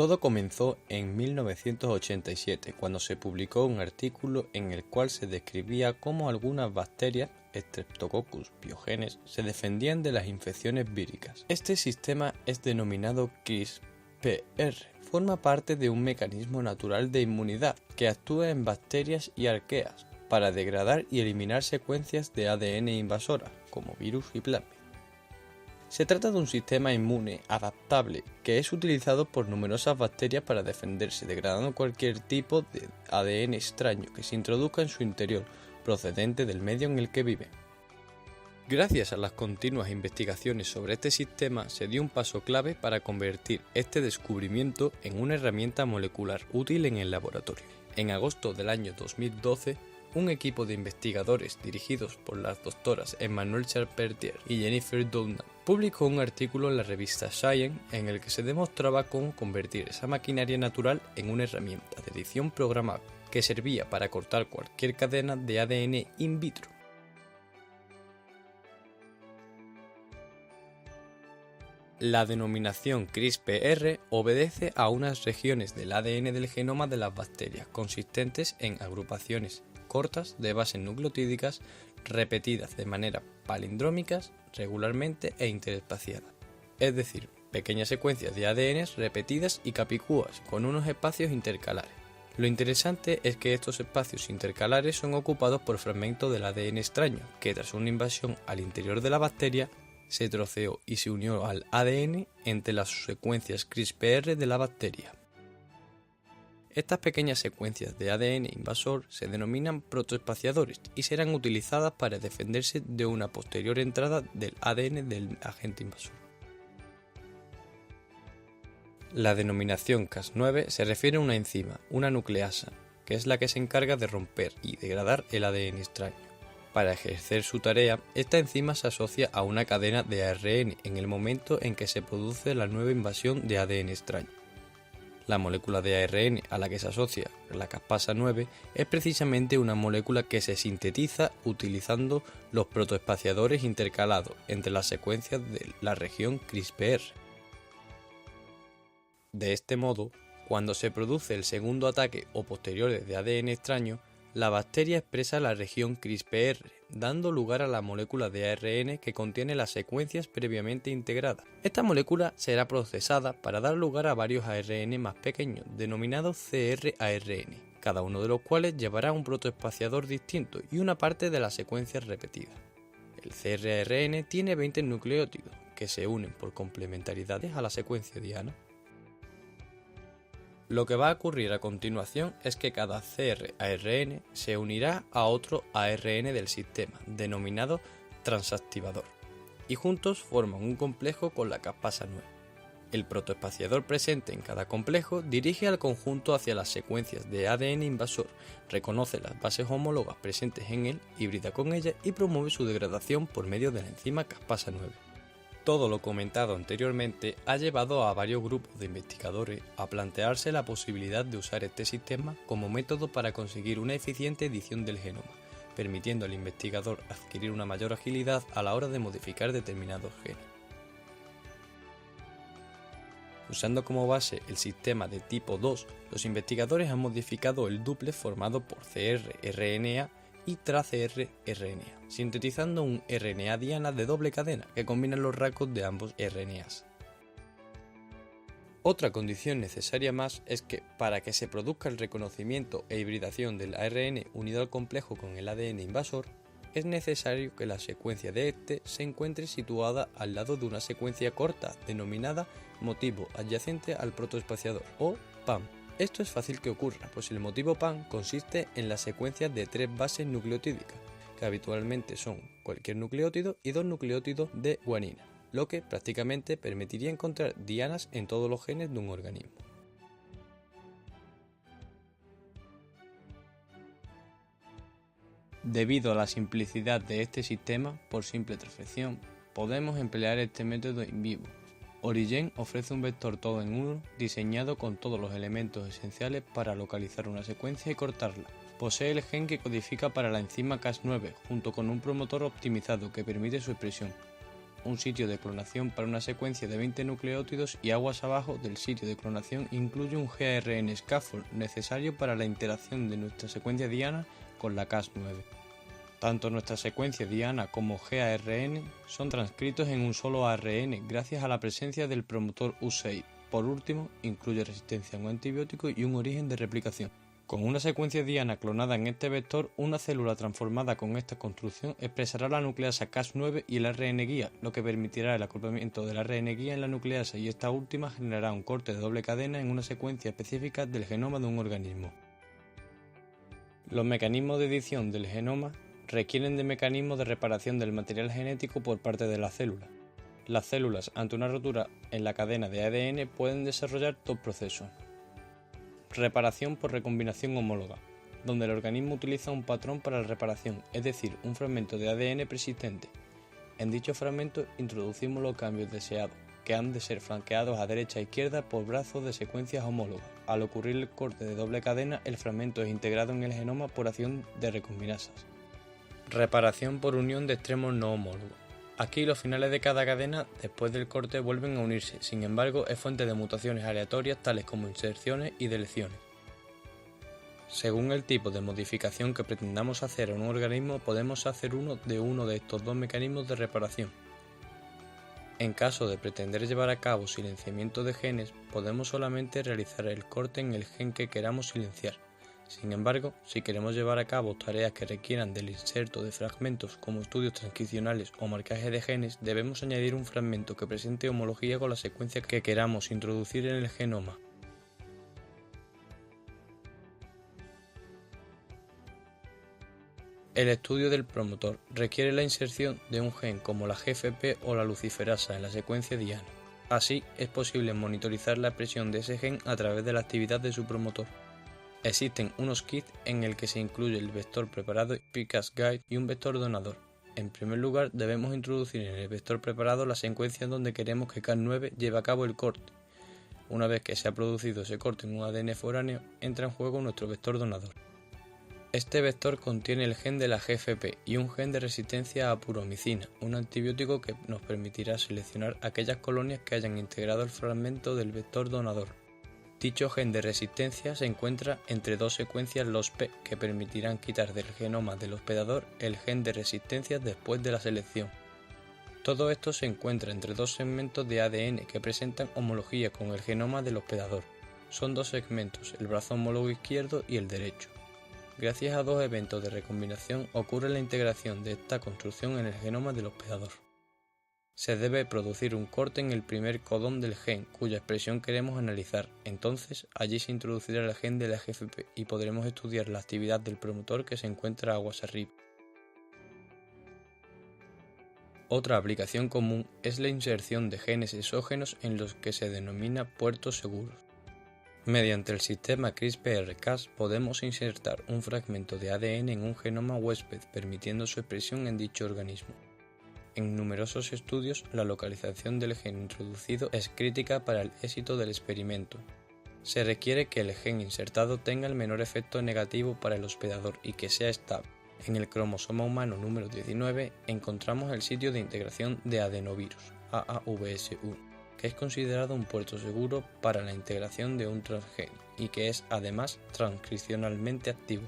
Todo comenzó en 1987, cuando se publicó un artículo en el cual se describía cómo algunas bacterias, Streptococcus pyogenes, se defendían de las infecciones víricas. Este sistema es denominado CRISPR. Forma parte de un mecanismo natural de inmunidad que actúa en bacterias y arqueas para degradar y eliminar secuencias de ADN invasoras, como virus y plasmids. Se trata de un sistema inmune adaptable que es utilizado por numerosas bacterias para defenderse, degradando cualquier tipo de ADN extraño que se introduzca en su interior, procedente del medio en el que vive. Gracias a las continuas investigaciones sobre este sistema, se dio un paso clave para convertir este descubrimiento en una herramienta molecular útil en el laboratorio. En agosto del año 2012, un equipo de investigadores dirigidos por las doctoras Emmanuelle Charpentier y Jennifer Doudna publicó un artículo en la revista Science en el que se demostraba cómo convertir esa maquinaria natural en una herramienta de edición programable que servía para cortar cualquier cadena de ADN in vitro. La denominación CRISPR obedece a unas regiones del ADN del genoma de las bacterias consistentes en agrupaciones cortas de bases nucleotídicas repetidas de manera palindrómicas regularmente e interespaciadas, es decir, pequeñas secuencias de ADN repetidas y capicúas con unos espacios intercalares. Lo interesante es que estos espacios intercalares son ocupados por fragmentos del ADN extraño que tras una invasión al interior de la bacteria se troceó y se unió al ADN entre las secuencias CRISPR de la bacteria. Estas pequeñas secuencias de ADN invasor se denominan protoespaciadores y serán utilizadas para defenderse de una posterior entrada del ADN del agente invasor. La denominación Cas9 se refiere a una enzima, una nucleasa, que es la que se encarga de romper y degradar el ADN extraño. Para ejercer su tarea, esta enzima se asocia a una cadena de ARN en el momento en que se produce la nueva invasión de ADN extraño. La molécula de ARN a la que se asocia la caspasa 9 es precisamente una molécula que se sintetiza utilizando los protoespaciadores intercalados entre las secuencias de la región CRISPR. De este modo, cuando se produce el segundo ataque o posteriores de ADN extraño, la bacteria expresa la región CRISPR, dando lugar a la molécula de ARN que contiene las secuencias previamente integradas. Esta molécula será procesada para dar lugar a varios ARN más pequeños, denominados cRARN, cada uno de los cuales llevará un protoespaciador distinto y una parte de las secuencias repetidas. El cRARN tiene 20 nucleótidos, que se unen por complementariedades a la secuencia diana. Lo que va a ocurrir a continuación es que cada cRARN se unirá a otro ARN del sistema, denominado transactivador, y juntos forman un complejo con la caspasa 9. El protoespaciador presente en cada complejo dirige al conjunto hacia las secuencias de ADN invasor, reconoce las bases homólogas presentes en él, híbrida con ellas y promueve su degradación por medio de la enzima caspasa 9. Todo lo comentado anteriormente ha llevado a varios grupos de investigadores a plantearse la posibilidad de usar este sistema como método para conseguir una eficiente edición del genoma, permitiendo al investigador adquirir una mayor agilidad a la hora de modificar determinados genes. Usando como base el sistema de tipo 2, los investigadores han modificado el dúplex formado por cRRNA y tracrRNA, sintetizando un RNA diana de doble cadena que combina los rasgos de ambos RNAs. Otra condición necesaria más es que, para que se produzca el reconocimiento e hibridación del ARN unido al complejo con el ADN invasor, es necesario que la secuencia de este se encuentre situada al lado de una secuencia corta denominada motivo adyacente al protoespaciador o PAM. Esto es fácil que ocurra, pues el motivo PAM consiste en las secuencias de 3 bases nucleotídicas, que habitualmente son cualquier nucleótido y 2 nucleótidos de guanina, lo que prácticamente permitiría encontrar dianas en todos los genes de un organismo. Debido a la simplicidad de este sistema, por simple transfección, podemos emplear este método in vivo. Origen ofrece un vector todo en uno diseñado con todos los elementos esenciales para localizar una secuencia y cortarla. Posee el gen que codifica para la enzima Cas9 junto con un promotor optimizado que permite su expresión. un sitio de clonación para una secuencia de 20 nucleótidos y aguas abajo del sitio de clonación incluye un GRN scaffold necesario para la interacción de nuestra secuencia Diana con la Cas9. Tanto nuestra secuencia Diana como GARN son transcritos en un solo ARN gracias a la presencia del promotor U6. Por último, incluye resistencia a un antibiótico y un origen de replicación. Con una secuencia Diana clonada en este vector, una célula transformada con esta construcción expresará la nucleasa Cas9 y el ARN guía, lo que permitirá el acoplamiento del ARN guía en la nucleasa y esta última generará un corte de doble cadena en una secuencia específica del genoma de un organismo. Los mecanismos de edición del genoma requieren de mecanismos de reparación del material genético por parte de la célula. Las células, ante una rotura en la cadena de ADN, pueden desarrollar dos procesos. Reparación por recombinación homóloga, donde el organismo utiliza un patrón para la reparación, es decir, un fragmento de ADN persistente. En dicho fragmento introducimos los cambios deseados, que han de ser flanqueados a derecha e izquierda por brazos de secuencias homólogas. Al ocurrir el corte de doble cadena, el fragmento es integrado en el genoma por acción de recombinasas. Reparación por unión de extremos no homólogos. Aquí los finales de cada cadena después del corte vuelven a unirse, sin embargo es fuente de mutaciones aleatorias tales como inserciones y deleciones. Según el tipo de modificación que pretendamos hacer a un organismo podemos hacer uno de estos dos mecanismos de reparación. En caso de pretender llevar a cabo silenciamiento de genes, podemos solamente realizar el corte en el gen que queramos silenciar. Sin embargo, si queremos llevar a cabo tareas que requieran del inserto de fragmentos como estudios transcripcionales o marcaje de genes, debemos añadir un fragmento que presente homología con la secuencia que queramos introducir en el genoma. El estudio del promotor requiere la inserción de un gen como la GFP o la luciferasa en la secuencia Diana. Así, es posible monitorizar la expresión de ese gen a través de la actividad de su promotor. Existen unos kits en el que se incluye el vector preparado PCAS-Guide y un vector donador. En primer lugar, debemos introducir en el vector preparado la secuencia donde queremos que Cas9 lleve a cabo el corte. Una vez que se ha producido ese corte en un ADN foráneo, entra en juego nuestro vector donador. Este vector contiene el gen de la GFP y un gen de resistencia a puromicina, un antibiótico que nos permitirá seleccionar aquellas colonias que hayan integrado el fragmento del vector donador. Dicho gen de resistencia se encuentra entre dos secuencias LOS-P que permitirán quitar del genoma del hospedador el gen de resistencia después de la selección. Todo esto se encuentra entre dos segmentos de ADN que presentan homología con el genoma del hospedador. Son dos segmentos, el brazo homólogo izquierdo y el derecho. Gracias a dos eventos de recombinación ocurre la integración de esta construcción en el genoma del hospedador. Se debe producir un corte en el primer codón del gen, cuya expresión queremos analizar. Entonces, allí se introducirá el gen de la GFP y podremos estudiar la actividad del promotor que se encuentra aguas arriba. Otra aplicación común es la inserción de genes exógenos en los que se denomina puertos seguros. Mediante el sistema CRISPR-Cas podemos insertar un fragmento de ADN en un genoma huésped, permitiendo su expresión en dicho organismo. En numerosos estudios, la localización del gen introducido es crítica para el éxito del experimento. Se requiere que el gen insertado tenga el menor efecto negativo para el hospedador y que sea estable. En el cromosoma humano número 19 encontramos el sitio de integración de adenovirus, AAVS1, que es considerado un puerto seguro para la integración de un transgén y que es además transcripcionalmente activo.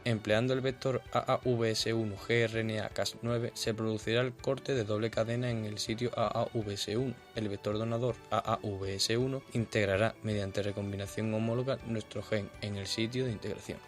Empleando el vector AAVS1 gRNA Cas9 se producirá el corte de doble cadena en el sitio AAVS1. El vector donador AAVS1 integrará mediante recombinación homóloga nuestro gen en el sitio de integración.